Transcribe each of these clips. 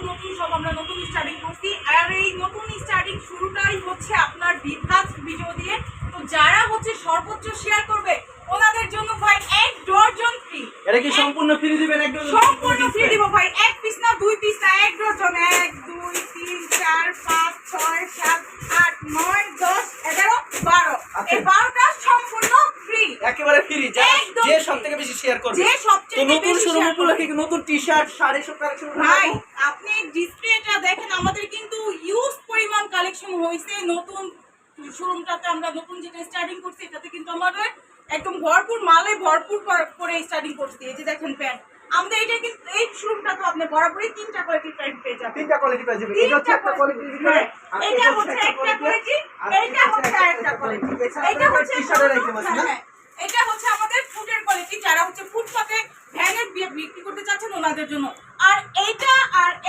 নতুন সব আমরা নতুন স্টার্টিং করছি। আর এই নতুন স্টার্টিং শুরুটাই হচ্ছে আপনার বিভাগ ভিডিও দিয়ে। তো যারা হচ্ছে সর্বোচ্চ শেয়ার করবে ওনাদের জন্য ভাই 1 ডজন ফ্রি। এটা কি সম্পূর্ণ ফ্রি দিবেন? একদম সম্পূর্ণ ফ্রি দিব ভাই। 1 পিস না 2 পিস না 1 ডজন। 1 2 3 4 5 6 7 8 9 10 11 12 এই 12টা সম্পূর্ণ ফ্রি, একেবারে ফ্রি। যে সবথেকে বেশি শেয়ার করবে যে সবচেয়ে তো নতুন বেশি শুরু শেয়ার করবে। উপলক্ষে নতুন টি-শার্ট শাড়ি সব কালেকশন ভাই আপনি ডিসপ্লেটা দেখেন, আমাদের কিন্তু ইউজ পরিমাণ কালেকশন হইছে। নতুন শোরুমটাতে আমরা নতুন যেটা স্টার্টিং করছি এটাতে কিন্তু আমাদের একদম ভরপুর মালে ভরপুর করে স্টার্টিং করছি। এই যে দেখেন প্যান্ট আমাদের এটা কিন্তু এই শোরুমটা তো আপনি বরাবরই 3টা কোয়ালিটির প্যান্ট পেয়ে যাবেন। 3টা কোয়ালিটি পেয়ে যাবেন। এটা হচ্ছে একটা কোয়ালিটি, এটা হচ্ছে একটা কোয়ালিটি, এটা হচ্ছে আরেকটা কোয়ালিটি। এটা হচ্ছে টি-শার্টের আইটেম আছে না? এটা হচ্ছে আমাদের ফুডের কোয়ালিটি, যারা হচ্ছে ফুটপাতে ভ্যানে বিক্রি করতে চাচ্ছেন ওনাদের জন্য। আর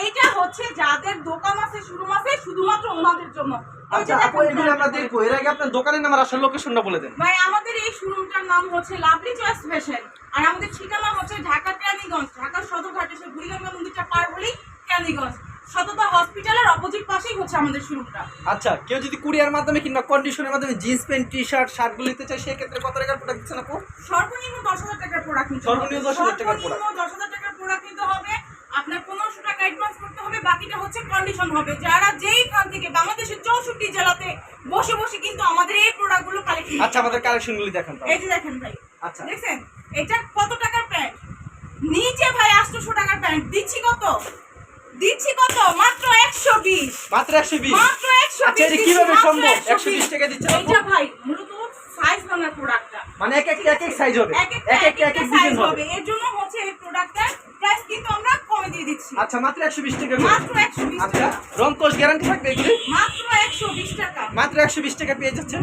এইটা হচ্ছে যাদের দোকান আছে শোরুম আছে শুধুমাত্র ওনাদের জন্য। আচ্ছা আপু এগুলো আমরা দেখবো। এর আগে আপনার দোকানের নাম আর আসল লোকেশনটা বলে দেন। ভাই আমাদের এই শোরুমটার নাম হচ্ছে লাভলি চয়েস ফ্যাশন। আর আমাদের ঠিকানা হচ্ছে ঢাকা কেরানীগঞ্জ, ঢাকা সদরঘাট এসে বুড়িগঙ্গা মন্দিরটা পার হলেই কেরানীগঞ্জ সততা হসপিটালের অপোজিট পাশেই হচ্ছে আমাদের শোরুমটা। আচ্ছা কেউ যদি কুরিয়ার মাধ্যমে কিংবা কন্ডিশনের মাধ্যমে জিন্স প্যান্ট টি-শার্ট শার্টগুলো নিতে চায় সেই ক্ষেত্রে কত টাকার প্রোডাক্ট দিচ্ছেন আপু? সর্বনিম্ন 10,000 টাকার প্রোডাক্ট নিতে হবে। সর্বনিম্ন 10,000 টাকার প্রোডাক্ট। 10,000 টাকার প্রোডাক্ট নিতে হবে। আপনার 1500 টাকা অ্যাডভান্স করতে হবে, বাকিটা হচ্ছে কন্ডিশন হবে। যারা যেইখান থেকে বাংলাদেশের 64 জেলাতে বসে বসে কিন্তু আমাদের এই প্রোডাক্টগুলো কালেকশন। আচ্ছা আমাদের কালেকশনগুলো দেখান তো। এই যে দেখেন ভাই, আচ্ছা দেখছেন এটা কত টাকার প্যান্ট? নিচে ভাই 800 টাকার প্যান্ট দিচ্ছি কত? মাত্র 120। মাত্র 120? মাত্র 120। আচ্ছা এটা কিভাবে সম্ভব 120 টাকা দিচ্ছেন আপু? এটা ভাই মূলত সাইজ বানার প্রোডাক্টটা, মানে এক এক সাইজ হবে, এক এক সাইজ ডিজাইন হবে। হবে। এর জন্য হচ্ছে এই প্রোডাক্টটার প্রাইস কিন্তু আমরা কমে দিয়ে দিচ্ছি। আচ্ছা মাত্র 120 টাকা করে। মাত্র 120 আচ্ছা টাকা। রং কোষ গ্যারান্টি থাকবে এগুলি? মাত্র 120 টাকা। মাত্র 120 টাকা পেয়ে যাচ্ছেন।